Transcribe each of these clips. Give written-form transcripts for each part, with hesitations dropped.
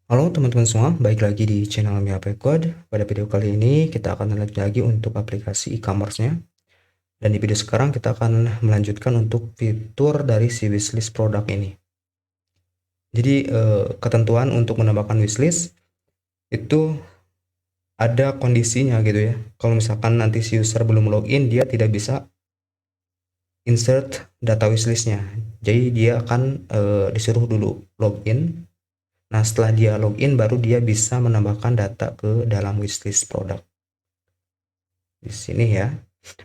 Halo teman-teman semua, baik lagi di channel MIHP Code. Pada video kali ini kita akan lanjut lagi untuk aplikasi e-commerce-nya. Dan di video sekarang kita akan melanjutkan untuk fitur dari si wishlist produk ini. Jadi ketentuan untuk menambahkan wishlist itu ada kondisinya gitu ya. Kalau misalkan nanti si user belum login, dia tidak bisa insert data wishlist-nya. Jadi dia akan disuruh dulu login. Nah, setelah dia login baru dia bisa menambahkan data ke dalam wishlist produk. Di sini ya.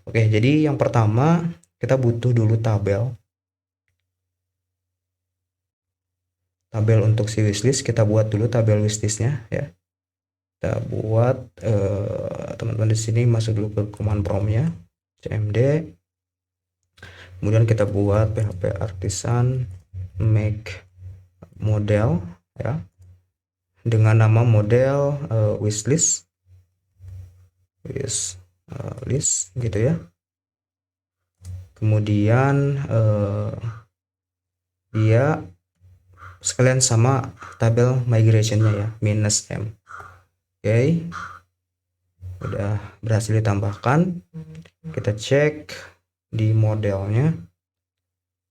Oke, jadi yang pertama kita butuh dulu tabel. Tabel untuk si wishlist kita buat dulu tabel wishlistnya ya. Kita buat teman-teman di sini masuk dulu ke command prompt-nya cmd. Kemudian kita buat php artisan make model ya. Dengan nama model wishlist list gitu ya. Kemudian dia sekalian sama tabel migrationnya ya, minus m. Oke, udah berhasil ditambahkan. Kita cek di modelnya.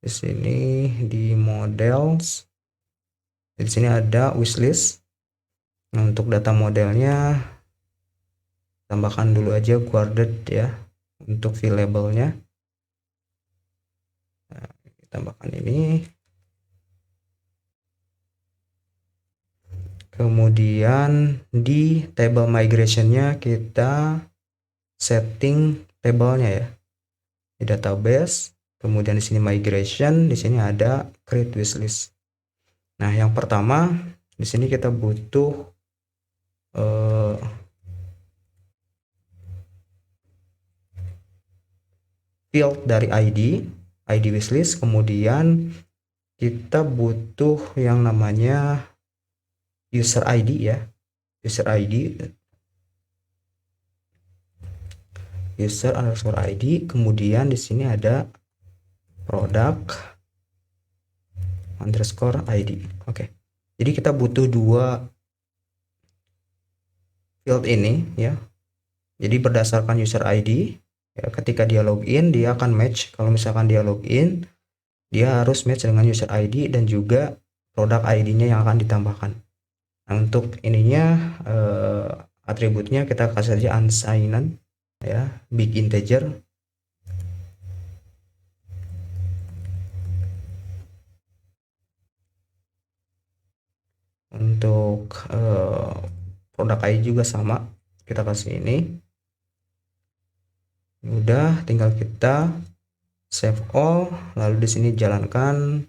Di sini di models, di sini ada wishlist. Nah, untuk data modelnya tambahkan dulu aja guarded ya untuk field labelnya. Nah, tambahkan ini. Kemudian di table migrationnya kita setting tabelnya ya di database. Kemudian di sini migration, di sini ada create wishlist. Nah, yang pertama di sini kita butuh field dari ID wishlist. Kemudian kita butuh yang namanya user ID ya, user underscore ID. Kemudian di sini ada product underscore ID. Oke, jadi kita butuh dua field ini ya. Jadi berdasarkan user ID ya, ketika dia login dia akan match. Kalau misalkan dia login, dia harus match dengan user ID dan juga produk ID-nya yang akan ditambahkan. Nah, untuk ininya atributnya kita kasih saja unsigned ya, big integer. Untuk produk ID juga sama, kita kasih ini. Udah, tinggal kita save all, lalu di sini jalankan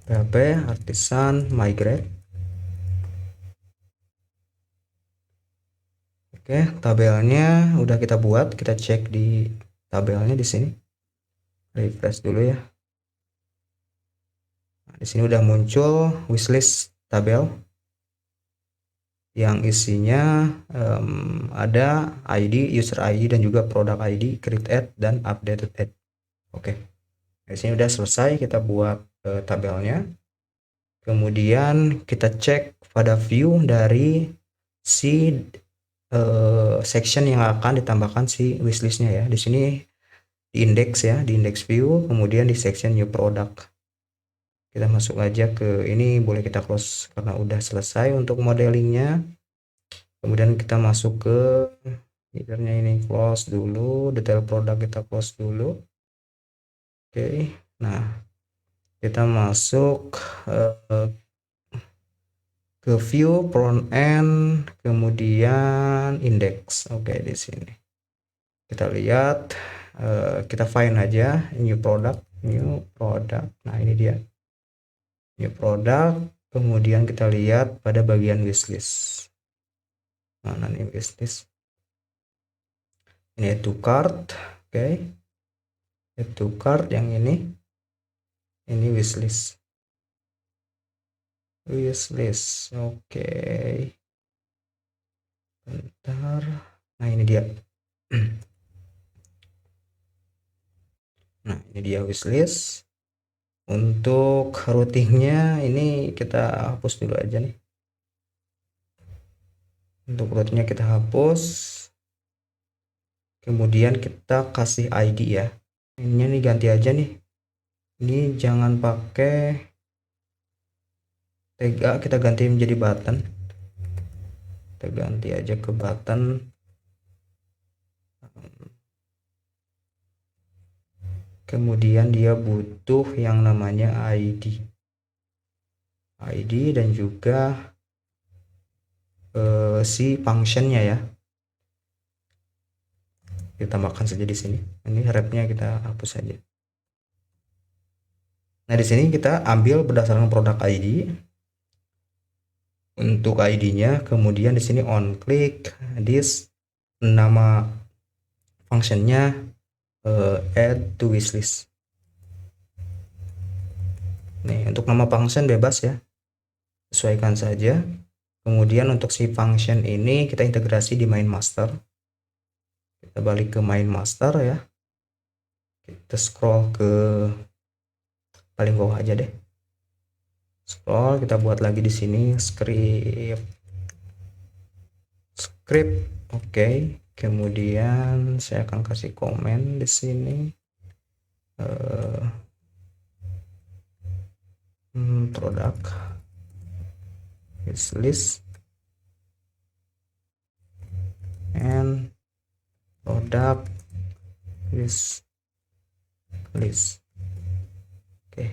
php artisan migrate. Oke, tabelnya udah kita buat, kita cek di tabelnya di sini. Refresh dulu ya. Nah, di sini udah muncul wishlist tabel yang isinya ada ID, user ID dan juga produk ID, create add dan updated add. Oke. Di sini udah selesai kita buat tabelnya. Kemudian kita cek pada view dari si section yang akan ditambahkan si wishlistnya ya. Di sini di index ya, di index view, kemudian di section new product. Kita masuk aja ke ini, boleh kita close karena udah selesai untuk modelingnya. Kemudian kita masuk ke headernya, ini close dulu, detail produk kita close dulu. Oke, nah kita masuk ke view front end, kemudian index. Oke, di sini kita lihat, kita find aja new product. Nah, ini dia new product. Kemudian kita lihat pada bagian wishlist. Mana nih wishlist? Ini add to cart. Oke, add to cart yang ini wishlist. Oke, bentar. Nah, ini dia. Nah, ini dia wishlist. Untuk routingnya ini kita hapus dulu aja nih. Untuk routingnya kita hapus, kemudian kita kasih ID ya. Ini nih ganti aja nih, ini jangan pakai tag A, kita ganti menjadi button. Kita ganti aja ke button. Kemudian dia butuh yang namanya ID dan juga si functionnya ya, kita tambahkan saja di sini. Ini wrapnya kita hapus saja. Nah, di sini kita ambil berdasarkan produk ID. Untuk ID-nya, kemudian di sini on click this, nama functionnya add to wishlist. Nih, untuk nama function bebas ya, sesuaikan saja. Kemudian untuk si function ini kita integrasi di main master. Kita balik ke main master ya. Kita scroll ke paling bawah aja deh. Scroll, kita buat lagi di sini script. Oke. Kemudian saya akan kasih komen di sini. Produk wishlist and product wishlist. Oke.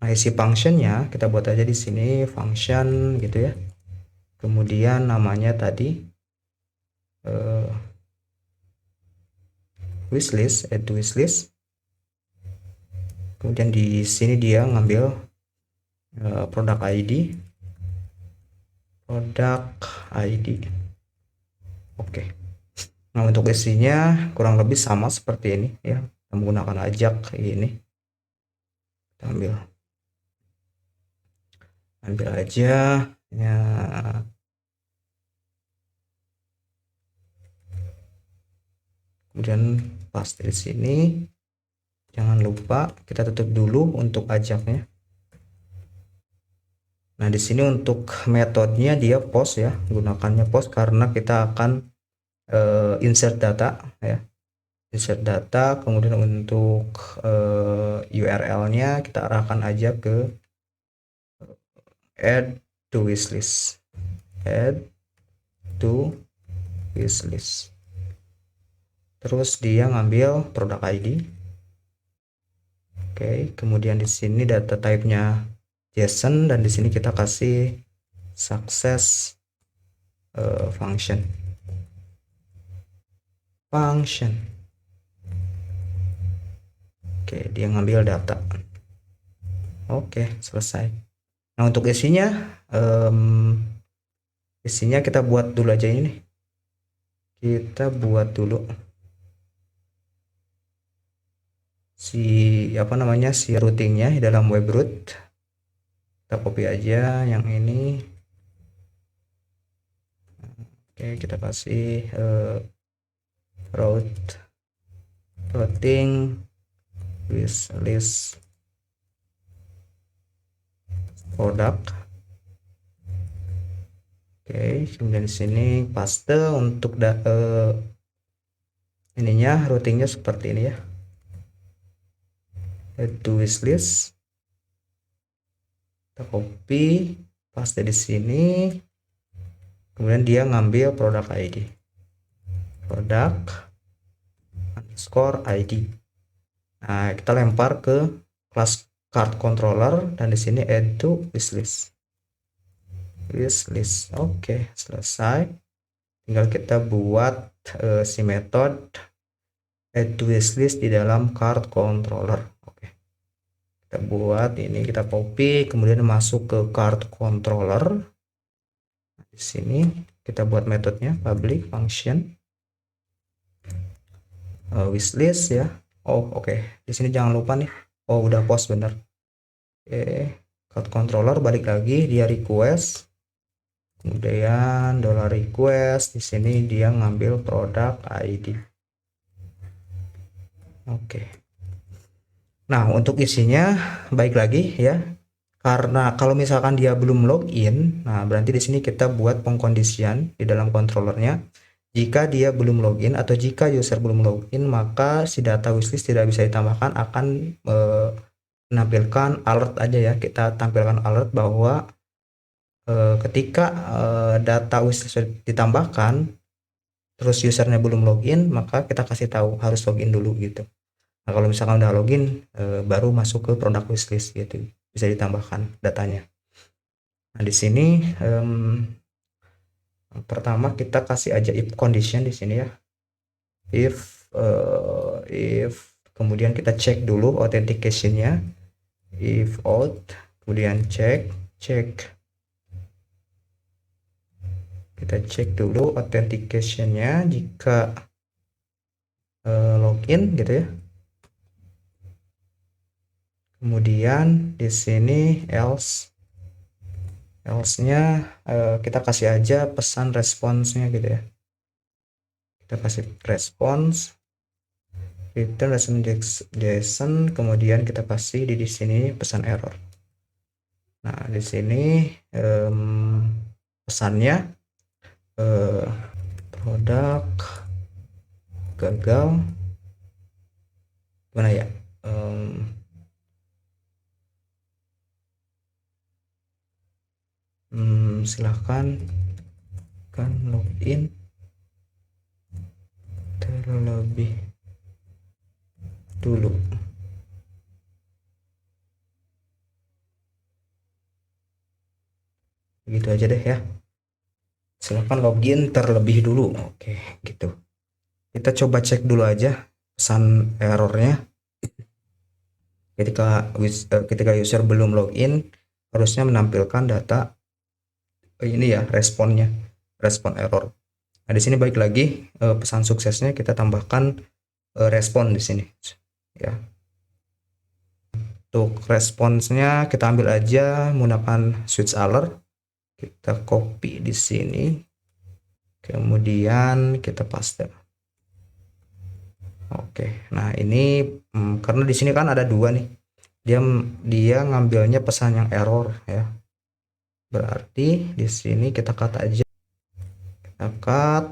Nah, isi functionnya kita buat aja di sini function gitu ya. Kemudian namanya tadi wishlist, add to wishlist. Kemudian di sini dia ngambil produk ID. Oke. Nah, untuk isinya kurang lebih sama seperti ini ya. Kita menggunakan ajak ini. Kita ambil aja ya. Kemudian paste di sini. Jangan lupa kita tutup dulu untuk ajaknya. Nah, di sini untuk metodenya dia post ya, gunakannya post karena kita akan insert data ya. Insert data, kemudian untuk URL-nya kita arahkan aja ke add to wishlist. Add to wishlist. Terus dia ngambil produk ID. Oke, kemudian di sini data type-nya JSON dan di sini kita kasih success function. Oke, dia ngambil data. Oke, selesai. Nah, untuk isinya kita buat dulu aja ini. Kita buat dulu si routingnya di dalam web root. Kita copy aja yang ini. Oke, kita kasih routing wishlist produk. Oke, kemudian di sini paste untuk ininya, routingnya seperti ini ya. Add to wishlist. Kita copy, paste di sini. Kemudian dia ngambil produk ID. Produk underscore ID. Nah, kita lempar ke kelas card controller dan di sini add to wishlist. Oke, selesai. Tinggal kita buat si metode add to wishlist di dalam card controller. Oke, kita buat ini, kita copy kemudian masuk ke card controller. Di sini kita buat metodenya public function wishlist ya. Oke. Di sini jangan lupa nih, udah post bener. Oke, card controller balik lagi, dia request. Kemudian $request, di sini dia ngambil produk ID. Oke. Nah, untuk isinya baik lagi ya. Karena kalau misalkan dia belum login, nah berarti di sini kita buat pengkondisian di dalam controllernya. Jika dia belum login atau jika user belum login, maka si data wishlist tidak bisa ditambahkan, akan menampilkan alert aja ya. Kita tampilkan alert bahwa ketika data wishlist ditambahkan, terus usernya belum login, maka kita kasih tahu harus login dulu gitu. Nah, kalau misalkan udah login, baru masuk ke produk wishlist gitu, bisa ditambahkan datanya. Nah, di sini pertama kita kasih aja if condition di sini ya. If kemudian kita cek dulu authentication-nya. If auth, kemudian cek kita cek dulu authentication-nya. Jika login gitu ya. Kemudian di sini else-nya kita kasih aja pesan responsnya gitu ya. Kita kasih respons return JSON, kemudian kita kasih di sini pesan error. Nah, di sini pesannya produk gagal, mana ya, silahkan kan login terlebih dulu. Begitu aja deh ya, silahkan login terlebih dulu. Oke gitu, kita coba cek dulu aja pesan errornya. Ketika user belum login, harusnya menampilkan data ini ya, respon error. Nah, di sini baik lagi pesan suksesnya kita tambahkan respon di sini ya. Untuk responsnya kita ambil aja menggunakan switch alert, kita copy di sini, kemudian kita paste. Oke, nah ini karena di sini kan ada dua nih, dia ngambilnya pesan yang error ya, berarti di sini kita cut aja, kita cut.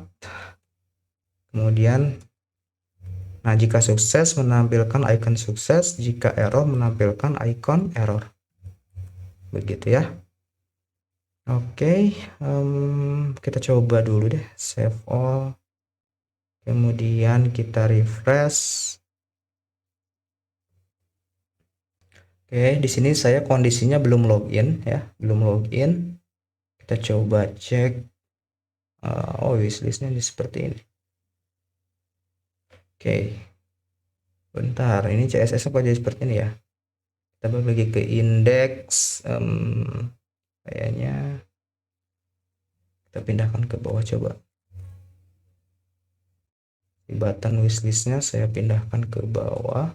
Kemudian nah, jika sukses menampilkan icon sukses, jika error menampilkan icon error, begitu ya. Oke, kita coba dulu deh, save all, kemudian kita refresh. Oke, di sini saya kondisinya belum login ya, belum login. Kita coba cek. Oh, wishlistnya seperti ini. Oke, bentar, ini CSS kok jadi seperti ini ya. Kita balik lagi ke indeks, kayaknya kita pindahkan ke bawah coba. Di button wishlistnya saya pindahkan ke bawah.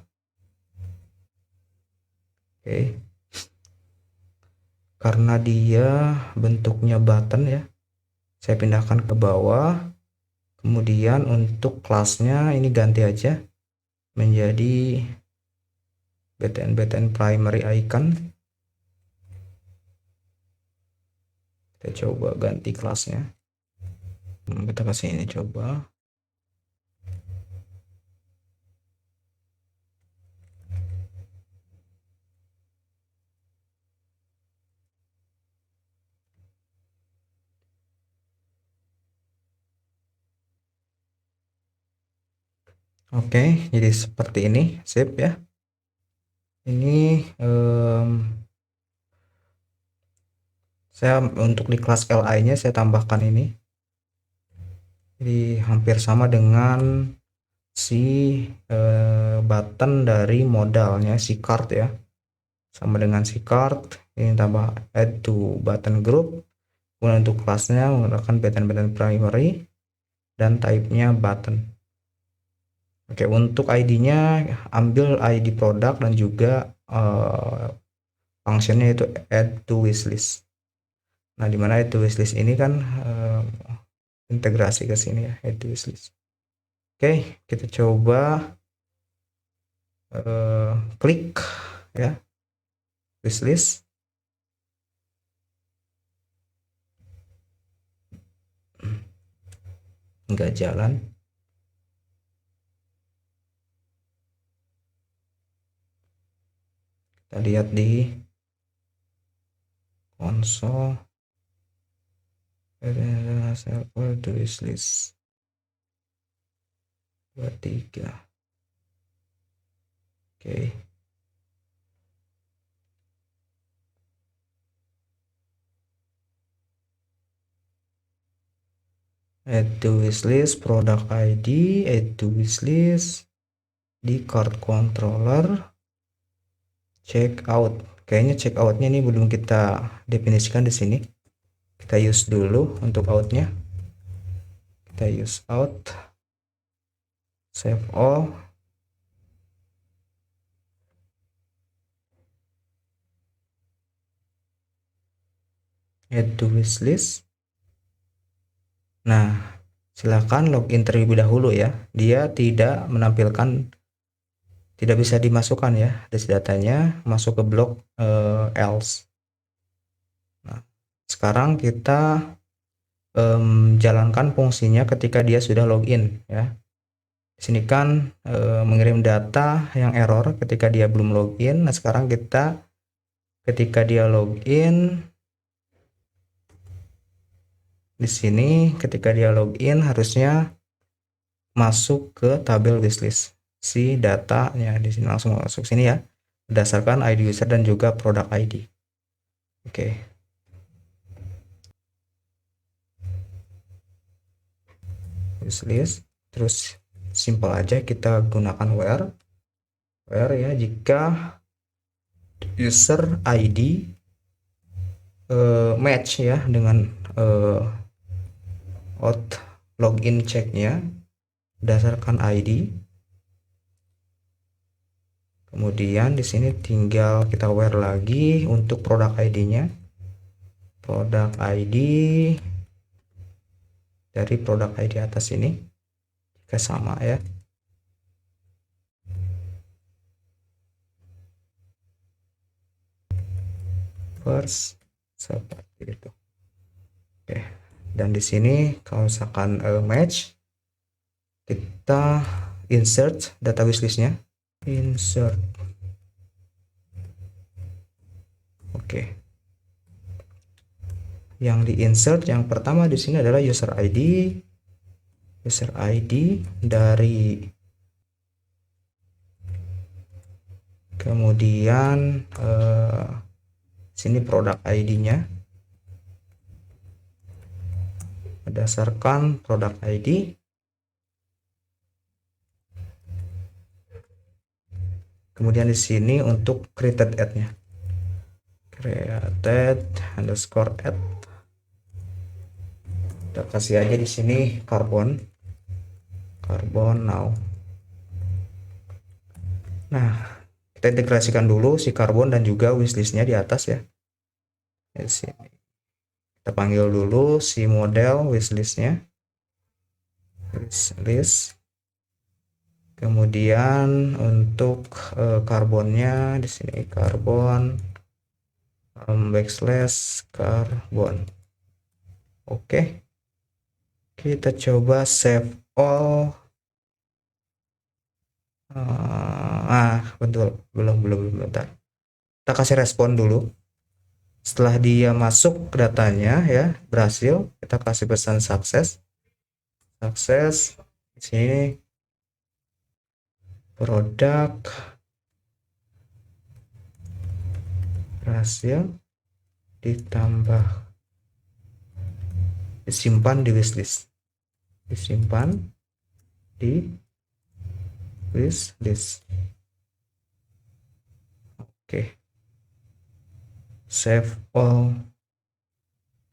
Oke, karena dia bentuknya button ya, saya pindahkan ke bawah. Kemudian untuk kelasnya ini ganti aja menjadi btn primary icon. Kita coba ganti kelasnya, kita kasih ini coba. Oke, jadi seperti ini, sip ya. Ini saya untuk di kelas li nya saya tambahkan ini, jadi hampir sama dengan si button dari modalnya si card ya, sama dengan si card. Ini tambah add to button group. Kemudian untuk kelasnya menggunakan btn primary dan type-nya button. Oke, untuk ID-nya ambil ID produk dan juga functionnya itu add to wishlist. Nah, dimana add to wishlist ini kan integrasi ke sini ya, add to wishlist. Oke, kita coba klik ya wishlist. Nggak jalan. Kita lihat di konsol server to wishlist 23. Oke. Add to wishlist, product ID, add to wishlist, di card controller, check out. Kayaknya check outnya ini belum kita definisikan di sini. Kita use dulu untuk outnya. Kita use out, save all. Add to wishlist. Nah, silakan login terlebih dahulu ya. Dia tidak menampilkan, tidak bisa dimasukkan ya datanya masuk ke blok else. Nah, sekarang kita jalankan fungsinya ketika dia sudah login ya. Di sini kan mengirim data yang error ketika dia belum login. Nah, sekarang kita ketika dia login di sini, ketika dia login harusnya masuk ke tabel wishlist si datanya. Di sini langsung masuk sini ya, berdasarkan ID user dan juga product ID. Oke. Wishlist, terus simple aja kita gunakan where ya jika user ID match ya dengan out login checknya berdasarkan ID. Kemudian di sini tinggal kita where lagi untuk produk ID-nya. Produk ID dari produk ID atas ini jika sama ya. First seperti itu. Oke. Dan di sini kalau misalkan match, kita insert data wishlistnya. Insert. Oke. Yang di insert yang pertama di sini adalah user ID. User ID dari kemudian sini produk ID-nya berdasarkan produk ID. Kemudian di sini untuk created add-nya, created underscore add, kita kasih aja di sini carbon now. Nah, kita integrasikan dulu si carbon dan juga wishlistnya di atas ya. Di sini kita panggil dulu si model wishlistnya, wishlist. Kemudian untuk karbonnya di sini karbon backslash karbon. Oke. Kita coba save all. Betul, belum bentar. Kita kasih respon dulu. Setelah dia masuk datanya ya, berhasil, kita kasih pesan sukses. Di sini produk berhasil ditambah, disimpan di wishlist, disimpan di wishlist. Oke. Save all,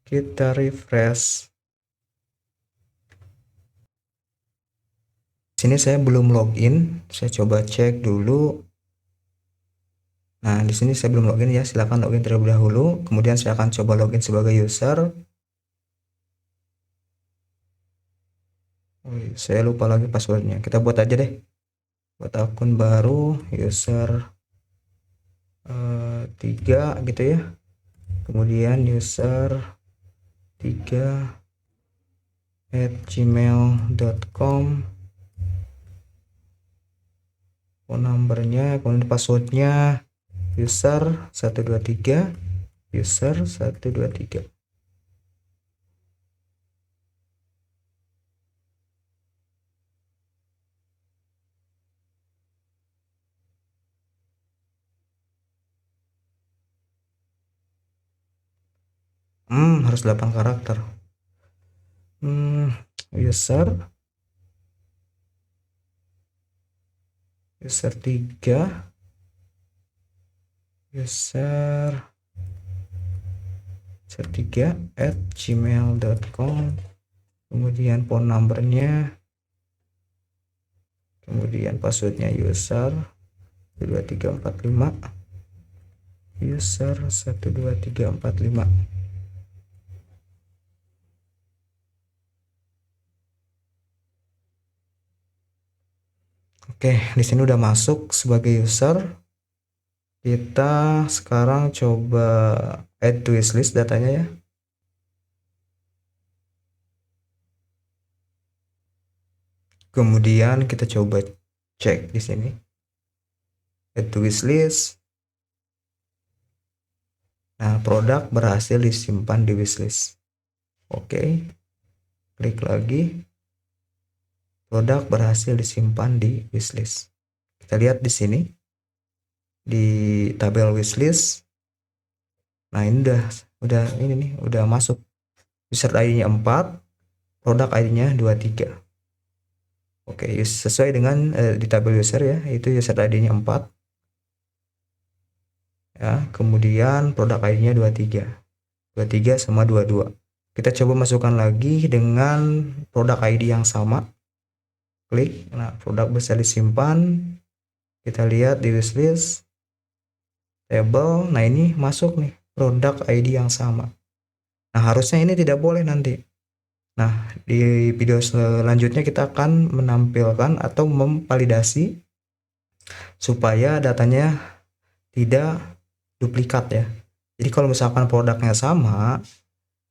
kita refresh. Sini saya belum login, saya coba cek dulu. Nah, di sini saya belum login ya, silahkan login terlebih dahulu. Kemudian saya akan coba login sebagai user. Saya lupa lagi passwordnya, kita buat aja deh. buat akun baru user 3 gitu ya, kemudian user 3 @gmail.com, phone numbernya, kemudian passwordnya user 123 user 123. Harus 8 karakter. User 3 user 3 @gmail.com, kemudian phone numbernya, kemudian passwordnya user 12345 user 12345. Oke, di sini udah masuk sebagai user. Kita sekarang coba add to wishlist datanya ya. Kemudian kita coba cek di sini. Add to wishlist. Nah, produk berhasil disimpan di wishlist. Oke. Klik lagi. Produk berhasil disimpan di wishlist. Kita lihat di sini di tabel wishlist. Nah, ini udah masuk. User ID-nya 4, produk ID-nya 23. Oke, sesuai dengan di tabel user ya, itu user ID-nya 4. Ya, kemudian produk ID-nya 23. 23 sama 22. Kita coba masukkan lagi dengan produk ID yang sama. Klik, nah produk bisa disimpan. Kita lihat di wishlist table. Nah, ini masuk nih produk ID yang sama. Nah, harusnya ini tidak boleh nanti. Nah, di video selanjutnya kita akan menampilkan atau memvalidasi supaya datanya tidak duplikat ya. Jadi kalau misalkan produknya sama,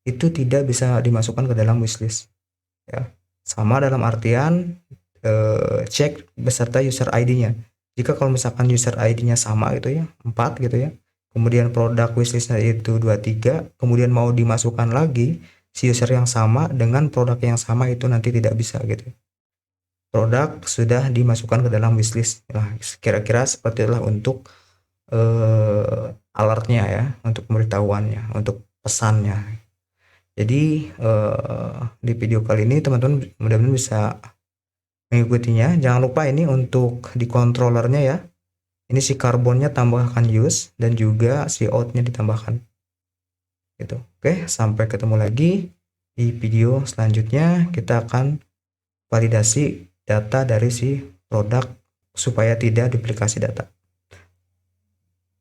itu tidak bisa dimasukkan ke dalam wishlist ya. Sama dalam artian cek beserta user ID-nya. Jika kalau misalkan user ID-nya sama gitu ya, 4 gitu ya, kemudian produk wishlistnya itu 23, kemudian mau dimasukkan lagi si user yang sama dengan produk yang sama, itu nanti tidak bisa gitu. Produk sudah dimasukkan ke dalam wishlist. Nah, kira-kira seperti itulah untuk alertnya ya, untuk pemberitahuannya, untuk pesannya. Jadi di video kali ini teman-teman mudah-mudahan bisa mengikutinya. Jangan lupa ini untuk di controllernya ya, ini si karbonnya tambahkan use dan juga si outnya ditambahkan gitu. Oke, sampai ketemu lagi di video selanjutnya. Kita akan validasi data dari si produk supaya tidak duplikasi data.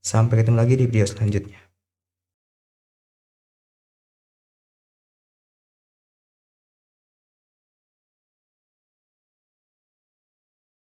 Sampai ketemu lagi di video selanjutnya.